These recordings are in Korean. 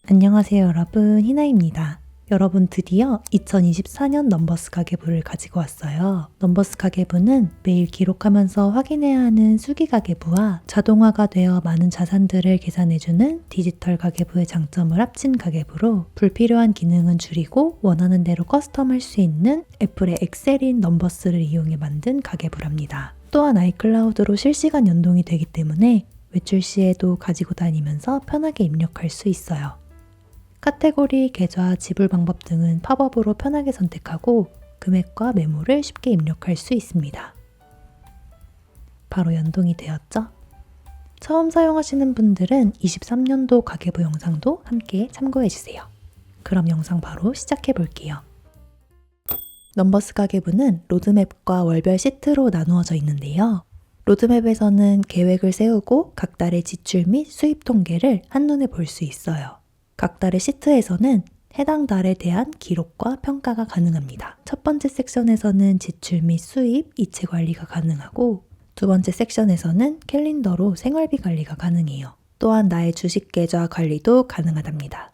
안녕하세요 여러분, 희나입니다. 여러분 드디어 2024년 넘버스 가계부를 가지고 왔어요. 넘버스 가계부는 매일 기록하면서 확인해야 하는 수기 가계부와 자동화가 되어 많은 자산들을 계산해주는 디지털 가계부의 장점을 합친 가계부로 불필요한 기능은 줄이고 원하는 대로 커스텀할 수 있는 애플의 엑셀인 넘버스를 이용해 만든 가계부랍니다. 또한 아이클라우드로 실시간 연동이 되기 때문에 외출 시에도 가지고 다니면서 편하게 입력할 수 있어요. 카테고리, 계좌, 지불 방법 등은 팝업으로 편하게 선택하고 금액과 메모를 쉽게 입력할 수 있습니다. 바로 연동이 되었죠? 처음 사용하시는 분들은 23년도 가계부 영상도 함께 참고해주세요. 그럼 영상 바로 시작해 볼게요. 넘버스 가계부는 로드맵과 월별 시트로 나누어져 있는데요. 로드맵에서는 계획을 세우고 각 달의 지출 및 수입 통계를 한눈에 볼 수 있어요. 각 달의 시트에서는 해당 달에 대한 기록과 평가가 가능합니다. 첫 번째 섹션에서는 지출 및 수입, 이체 관리가 가능하고 두 번째 섹션에서는 캘린더로 생활비 관리가 가능해요. 또한 나의 주식 계좌 관리도 가능하답니다.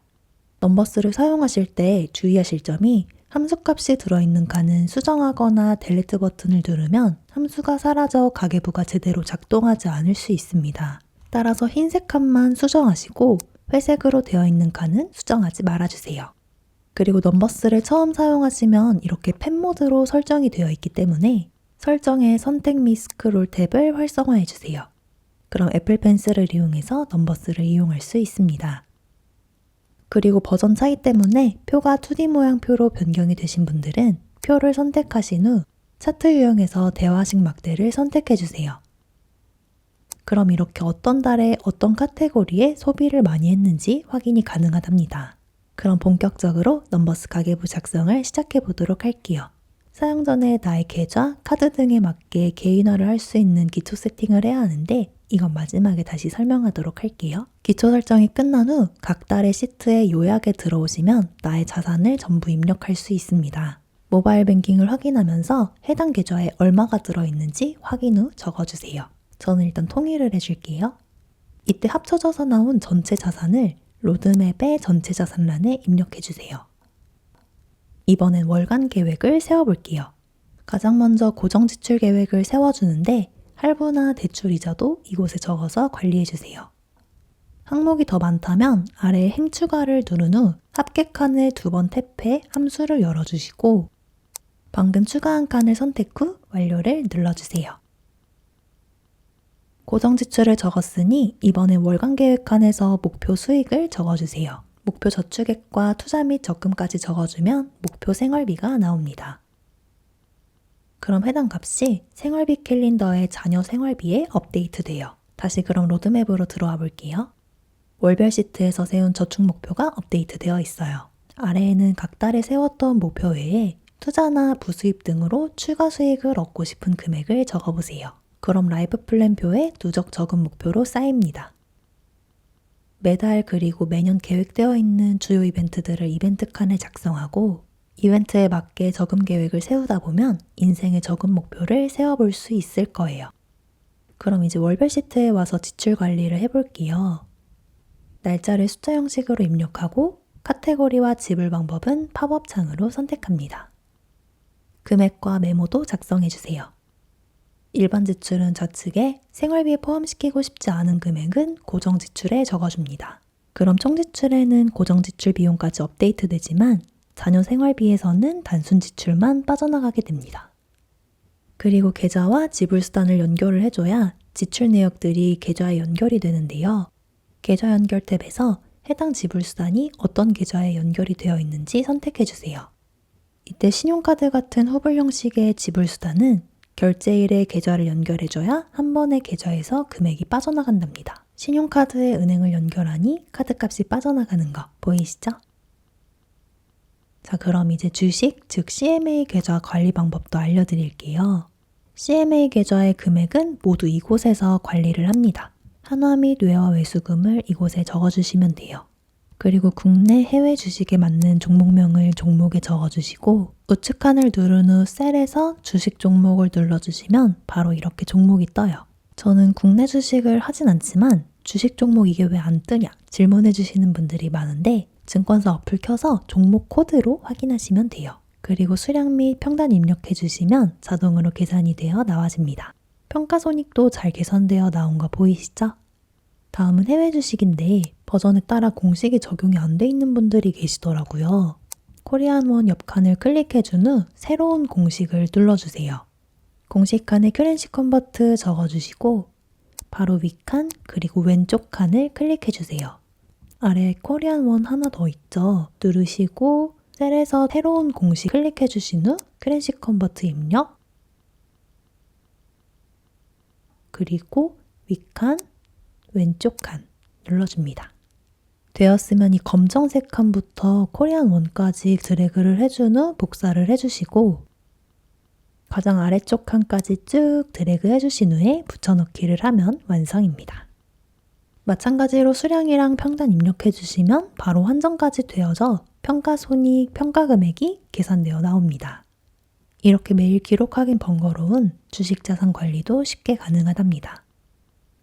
넘버스를 사용하실 때 주의하실 점이 함수값이 들어있는 칸은 수정하거나 델리트 버튼을 누르면 함수가 사라져 가계부가 제대로 작동하지 않을 수 있습니다. 따라서 흰색 칸만 수정하시고 회색으로 되어 있는 칸은 수정하지 말아주세요. 그리고 넘버스를 처음 사용하시면 이렇게 펜 모드로 설정이 되어 있기 때문에 설정의 선택 및 스크롤 탭을 활성화해주세요. 그럼 애플 펜슬을 이용해서 넘버스를 이용할 수 있습니다. 그리고 버전 차이 때문에 표가 2D 모양 표로 변경이 되신 분들은 표를 선택하신 후 차트 유형에서 대화식 막대를 선택해주세요. 그럼 이렇게 어떤 달에 어떤 카테고리에 소비를 많이 했는지 확인이 가능하답니다. 그럼 본격적으로 넘버스 가계부 작성을 시작해 보도록 할게요. 사용 전에 나의 계좌, 카드 등에 맞게 개인화를 할 수 있는 기초 세팅을 해야 하는데 이건 마지막에 다시 설명하도록 할게요. 기초 설정이 끝난 후 각 달의 시트에 요약에 들어오시면 나의 자산을 전부 입력할 수 있습니다. 모바일 뱅킹을 확인하면서 해당 계좌에 얼마가 들어있는지 확인 후 적어주세요. 저는 일단 통일을 해줄게요. 이때 합쳐져서 나온 전체 자산을 로드맵의 전체 자산란에 입력해주세요. 이번엔 월간 계획을 세워볼게요. 가장 먼저 고정 지출 계획을 세워주는데 할부나 대출 이자도 이곳에 적어서 관리해주세요. 항목이 더 많다면 아래 행 추가를 누른 후 합계 칸을 2번 탭해 함수를 열어주시고 방금 추가한 칸을 선택 후 완료를 눌러주세요. 고정 지출을 적었으니 이번에 월간 계획 칸에서 목표 수익을 적어주세요. 목표 저축액과 투자 및 적금까지 적어주면 목표 생활비가 나옵니다. 그럼 해당 값이 생활비 캘린더의 자녀 생활비에 업데이트돼요. 다시 그럼 로드맵으로 들어와 볼게요. 월별 시트에서 세운 저축 목표가 업데이트 되어 있어요. 아래에는 각 달에 세웠던 목표 외에 투자나 부수입 등으로 추가 수익을 얻고 싶은 금액을 적어보세요. 그럼 라이프 플랜표에 누적 적은 목표로 쌓입니다. 매달 그리고 매년 계획되어 있는 주요 이벤트들을 이벤트 칸에 작성하고 이벤트에 맞게 저금 계획을 세우다 보면 인생의 저금 목표를 세워볼 수 있을 거예요. 그럼 이제 월별 시트에 와서 지출 관리를 해볼게요. 날짜를 숫자 형식으로 입력하고 카테고리와 지불 방법은 팝업 창으로 선택합니다. 금액과 메모도 작성해주세요. 일반 지출은 좌측에 생활비에 포함시키고 싶지 않은 금액은 고정 지출에 적어줍니다. 그럼 총 지출에는 고정 지출 비용까지 업데이트 되지만 자녀 생활비에서는 단순 지출만 빠져나가게 됩니다. 그리고 계좌와 지불 수단을 연결을 해줘야 지출 내역들이 계좌에 연결이 되는데요. 계좌 연결 탭에서 해당 지불 수단이 어떤 계좌에 연결이 되어 있는지 선택해주세요. 이때 신용카드 같은 후불 형식의 지불 수단은 결제일에 계좌를 연결해줘야 한 번의 계좌에서 금액이 빠져나간답니다. 신용카드에 은행을 연결하니 카드값이 빠져나가는 거 보이시죠? 자, 그럼 이제 주식, 즉 CMA 계좌 관리 방법도 알려드릴게요. CMA 계좌의 금액은 모두 이곳에서 관리를 합니다. 한화 및 외화 외수금을 이곳에 적어주시면 돼요. 그리고 국내 해외 주식에 맞는 종목명을 종목에 적어주시고 우측 칸을 누른 후 셀에서 주식 종목을 눌러주시면 바로 이렇게 종목이 떠요. 저는 국내 주식을 하진 않지만 주식 종목 이게 왜 안 뜨냐 질문해 주시는 분들이 많은데 증권사 어플 켜서 종목 코드로 확인하시면 돼요. 그리고 수량 및 평단 입력해 주시면 자동으로 계산이 되어 나와집니다. 평가 손익도 잘 계산되어 나온 거 보이시죠? 다음은 해외 주식인데 버전에 따라 공식이 적용이 안 돼 있는 분들이 계시더라고요. 코리안원 옆칸을 클릭해 준 후 새로운 공식을 눌러주세요. 공식 칸에 큐렌시 컨버트 적어주시고 바로 윗칸 그리고 왼쪽 칸을 클릭해 주세요. 아래에 코리안원 하나 더 있죠? 누르시고 셀에서 새로운 공식 클릭해 주신 후 큐렌시 컨버트 입력 그리고 윗칸, 왼쪽 칸 눌러줍니다. 되었으면 이 검정색 칸부터 코리안원까지 드래그를 해준 후 복사를 해주시고 가장 아래쪽 칸까지 쭉 드래그 해주신 후에 붙여넣기를 하면 완성입니다. 마찬가지로 수량이랑 평단 입력해주시면 바로 한정까지 되어져 평가 손익, 평가 금액이 계산되어 나옵니다. 이렇게 매일 기록하긴 번거로운 주식 자산 관리도 쉽게 가능하답니다.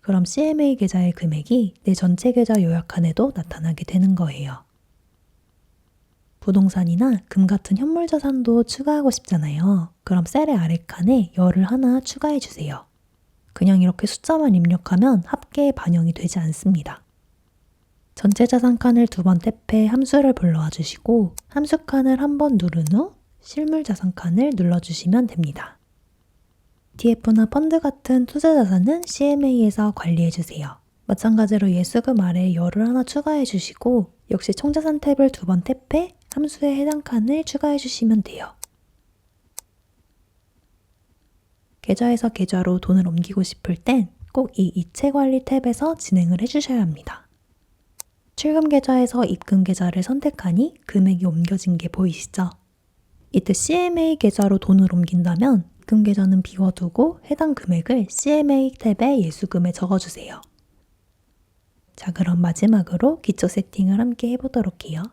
그럼 CMA 계좌의 금액이 내 전체 계좌 요약칸에도 나타나게 되는 거예요. 부동산이나 금 같은 현물 자산도 추가하고 싶잖아요. 그럼 셀의 아래 칸에 열을 하나 추가해 주세요. 그냥 이렇게 숫자만 입력하면 합계에 반영이 되지 않습니다. 전체 자산 칸을 2번 탭해 함수를 불러와 주시고 함수 칸을 한 번 누른 후 실물 자산 칸을 눌러주시면 됩니다. ETF나 펀드 같은 투자 자산은 CMA에서 관리해 주세요. 마찬가지로 예수금 아래에 열을 하나 추가해 주시고 역시 총자산 탭을 2번 탭해 함수에 해당 칸을 추가해 주시면 돼요. 계좌에서 계좌로 돈을 옮기고 싶을 땐 꼭 이 이체관리 탭에서 진행을 해주셔야 합니다. 출금 계좌에서 입금 계좌를 선택하니 금액이 옮겨진 게 보이시죠? 이때 CMA 계좌로 돈을 옮긴다면 입금 계좌는 비워두고 해당 금액을 CMA 탭에 예수금에 적어주세요. 자, 그럼 마지막으로 기초 세팅을 함께 해보도록 해요.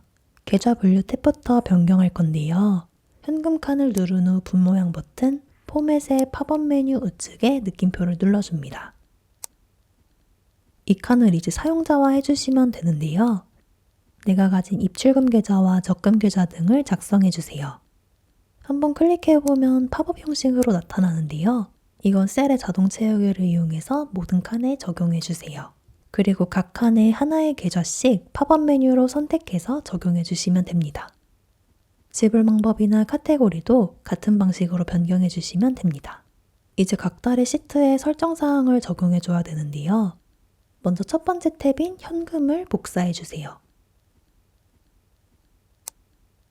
계좌 분류 탭부터 변경할 건데요. 현금 칸을 누른 후 분 모양 버튼, 포맷의 팝업 메뉴 우측에 느낌표를 눌러줍니다. 이 칸을 이제 사용자화 해주시면 되는데요. 내가 가진 입출금 계좌와 적금 계좌 등을 작성해주세요. 한번 클릭해보면 팝업 형식으로 나타나는데요. 이건 셀의 자동 채우기를 이용해서 모든 칸에 적용해주세요. 그리고 각 칸에 하나의 계좌씩 팝업 메뉴로 선택해서 적용해주시면 됩니다. 지불 방법이나 카테고리도 같은 방식으로 변경해주시면 됩니다. 이제 각 달의 시트에 설정사항을 적용해줘야 되는데요. 먼저 첫 번째 탭인 현금을 복사해주세요.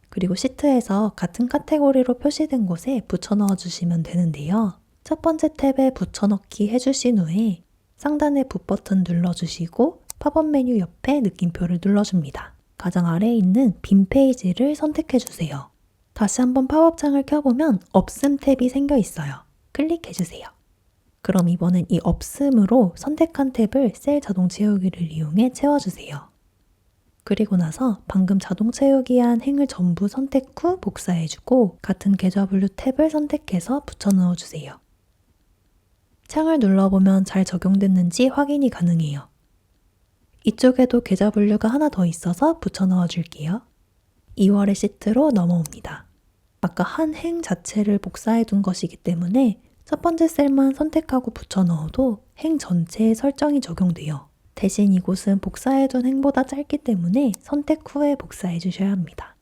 그리고 시트에서 같은 카테고리로 표시된 곳에 붙여 넣어주시면 되는데요. 첫 번째 탭에 붙여넣기 해주신 후에 상단의 붓 버튼 눌러주시고 팝업 메뉴 옆에 느낌표를 눌러줍니다. 가장 아래에 있는 빈 페이지를 선택해주세요. 다시 한번 팝업창을 켜보면 없음 탭이 생겨 있어요. 클릭해주세요. 그럼 이번엔 이 없음으로 선택한 탭을 셀 자동 채우기를 이용해 채워주세요. 그리고 나서 방금 자동 채우기한 행을 전부 선택 후 복사해주고 같은 계좌 분류 탭을 선택해서 붙여 넣어주세요. 창을 눌러보면 잘 적용됐는지 확인이 가능해요. 이쪽에도 계좌 분류가 하나 더 있어서 붙여 넣어줄게요. 2월의 시트로 넘어옵니다. 아까 한 행 자체를 복사해둔 것이기 때문에 첫 번째 셀만 선택하고 붙여 넣어도 행 전체에 설정이 적용돼요. 대신 이곳은 복사해둔 행보다 짧기 때문에 선택 후에 복사해 주셔야 합니다.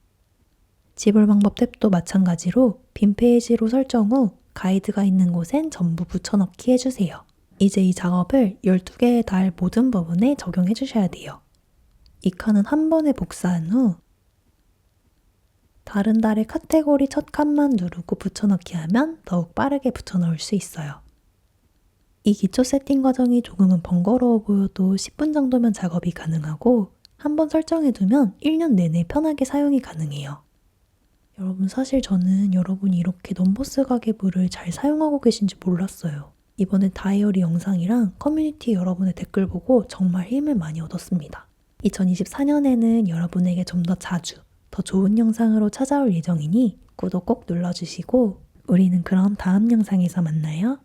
지불 방법 탭도 마찬가지로 빈 페이지로 설정 후 가이드가 있는 곳엔 전부 붙여넣기 해주세요. 이제 이 작업을 12개의 달 모든 부분에 적용해 주셔야 돼요. 이 칸은 한 번에 복사한 후 다른 달의 카테고리 첫 칸만 누르고 붙여넣기 하면 더욱 빠르게 붙여넣을 수 있어요. 이 기초 세팅 과정이 조금은 번거로워 보여도 10분 정도면 작업이 가능하고 한번 설정해두면 1년 내내 편하게 사용이 가능해요. 여러분, 사실 저는 여러분이 이렇게 넘버스 가계부를 잘 사용하고 계신지 몰랐어요. 이번에 다이어리 영상이랑 커뮤니티 여러분의 댓글 보고 정말 힘을 많이 얻었습니다. 2024년에는 여러분에게 좀 더 자주, 더 좋은 영상으로 찾아올 예정이니 구독 꼭 눌러주시고 우리는 그럼 다음 영상에서 만나요.